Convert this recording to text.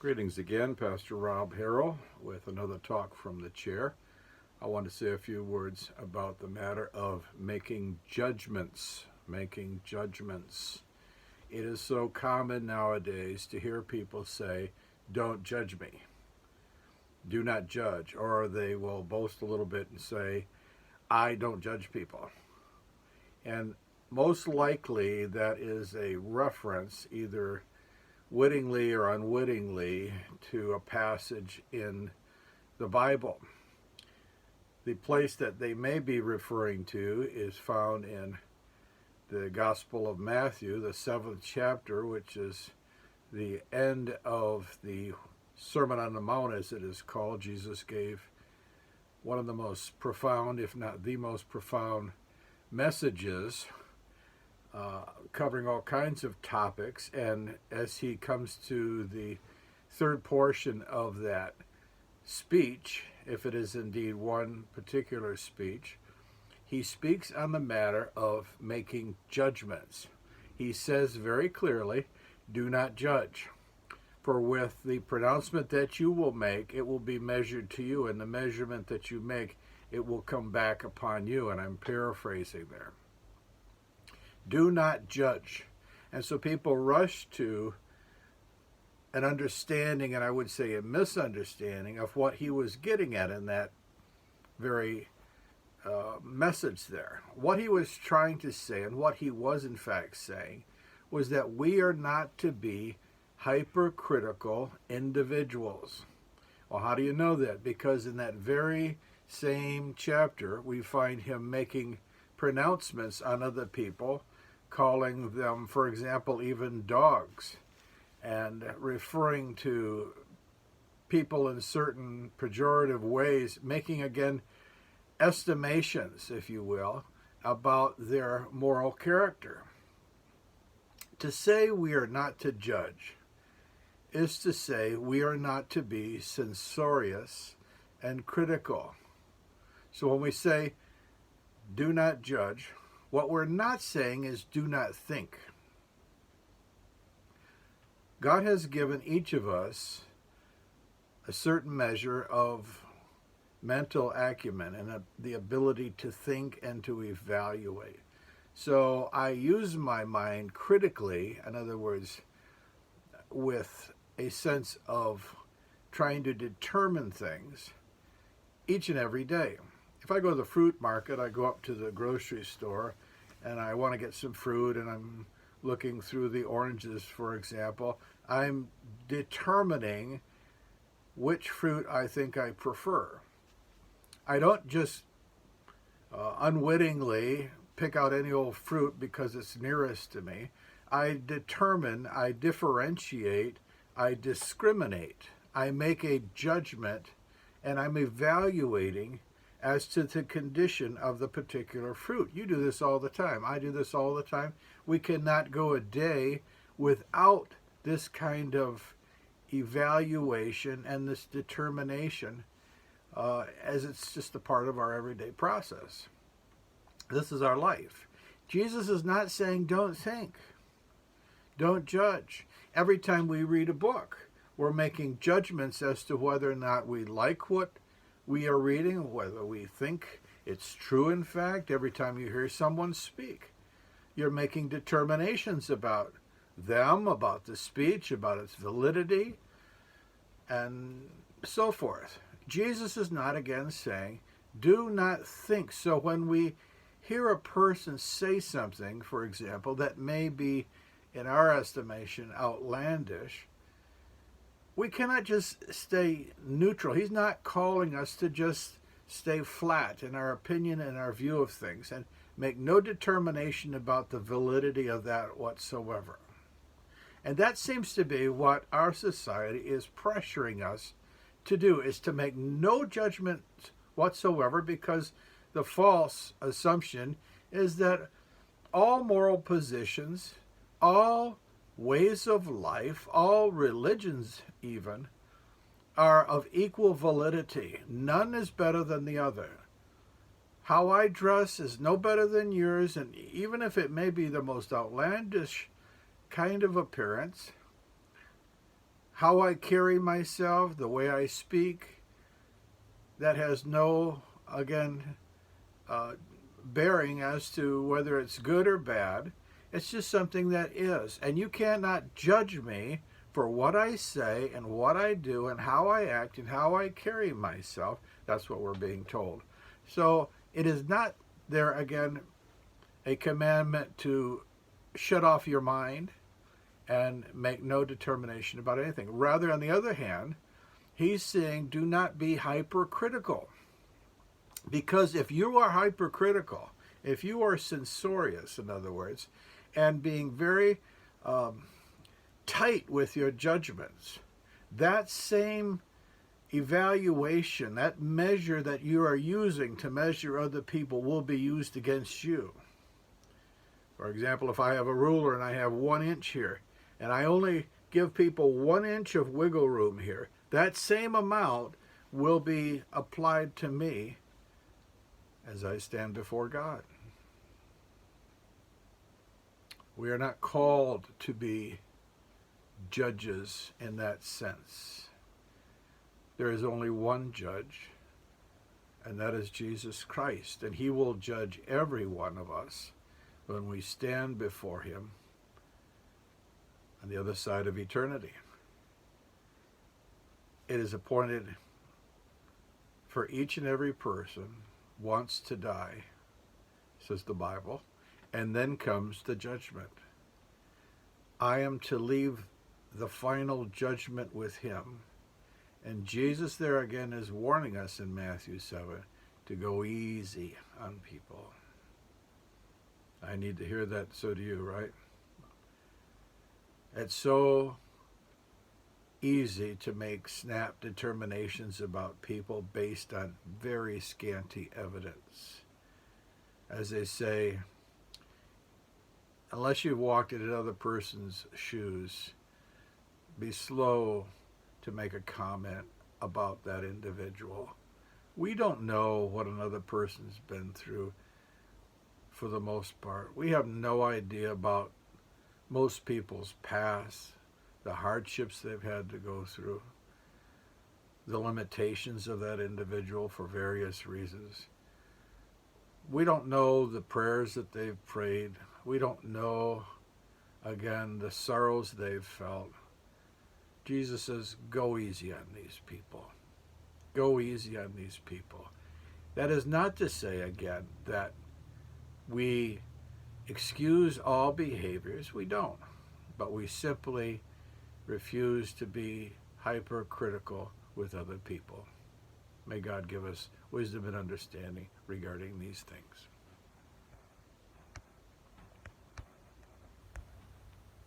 Greetings again, Pastor Rob Harrell with another talk from the chair. I want to say a few words about the matter of making judgments. Making judgments. It is so common nowadays to hear people say, "Don't judge me. Do not judge." Or they will boast a little bit and say, "I don't judge people." And most likely that is a reference, either wittingly or unwittingly, to a passage in the Bible. The place that they may be referring to is found in the Gospel of Matthew, the 7th chapter, which is the end of the Sermon on the Mount, as it is called. Jesus gave one of the most profound, if not the most profound, messages covering all kinds of topics. And as he comes to the third portion of that speech, if it is indeed one particular speech, he speaks on the matter of making judgments. He says very clearly, "Do not judge. For with the pronouncement that you will make, it will be measured to you, and the measurement that you make, it will come back upon you." And I'm paraphrasing there. Do not judge. And so people rush to an understanding, and I would say a misunderstanding, of what he was getting at in that very message there. What he was trying to say, and what he was in fact saying, was that we are not to be hypercritical individuals. Well, how do you know that? Because in that very same chapter, we find him making pronouncements on other people, calling them, for example, even dogs, and referring to people in certain pejorative ways, making, again, estimations, if you will, about their moral character. To say we are not to judge is to say we are not to be censorious and critical. So when we say do not judge, what we're not saying is do not think. God has given each of us a certain measure of mental acumen and the ability to think and to evaluate. So I use my mind critically, in other words, with a sense of trying to determine things each and every day. If I go to the fruit market, I go up to the grocery store and I want to get some fruit, and I'm looking through the oranges, for example. I'm determining which fruit I think I prefer. I don't just unwittingly pick out any old fruit because it's nearest to me. I determine, I differentiate, I discriminate. I make a judgment, and I'm evaluating as to the condition of the particular fruit. You do this all the time. I do this all the time. We cannot go a day without this kind of evaluation and this determination, as it's just a part of our everyday process. This is our life. Jesus is not saying don't think, don't judge. Every time we read a book, we're making judgments as to whether or not we like what we are reading, whether we think it's true in fact. Every time you hear someone speak, you're making determinations about them, about the speech, about its validity, and so forth. Jesus is not again saying, do not think. So when we hear a person say something, for example, that may be, in our estimation, outlandish, we cannot just stay neutral. He's not calling us to just stay flat in our opinion and our view of things and make no determination about the validity of that whatsoever. And that seems to be what our society is pressuring us to do, is to make no judgment whatsoever, because the false assumption is that all moral positions, all ways of life, all religions even, are of equal validity. None is better than the other. How I dress is no better than yours, and even if it may be the most outlandish kind of appearance, how I carry myself, the way I speak, that has no, again, bearing as to whether it's good or bad. It's just something that is. And you cannot judge me for what I say and what I do and how I act and how I carry myself. That's what we're being told. So it is not there, again, a commandment to shut off your mind and make no determination about anything. Rather, on the other hand, he's saying do not be hypercritical. Because if you are hypercritical, if you are censorious, in other words, and being very tight with your judgments, that same evaluation, that measure that you are using to measure other people will be used against you. For example, if I have a ruler and I have 1 inch here, and I only give people 1 inch of wiggle room here, that same amount will be applied to me as I stand before God. We are not called to be judges in that sense. There is only one judge, and that is Jesus Christ, and he will judge every one of us when we stand before him on the other side of eternity. It is appointed for each and every person once to die, says the Bible, and then comes the judgment. I am to leave the final judgment with him. And Jesus there again is warning us in Matthew 7 to go easy on people. I need to hear that, so do you, right? It's so easy to make snap determinations about people based on very scanty evidence. As they say, unless you've walked in another person's shoes, be slow to make a comment about that individual. We don't know what another person's been through for the most part. We have no idea about most people's past, the hardships they've had to go through, the limitations of that individual for various reasons. We don't know the prayers that they've prayed. We don't know, again, the sorrows they've felt. Jesus says, go easy on these people. Go easy on these people. That is not to say, again, that we excuse all behaviors. We don't. But we simply refuse to be hypercritical with other people. May God give us wisdom and understanding regarding these things.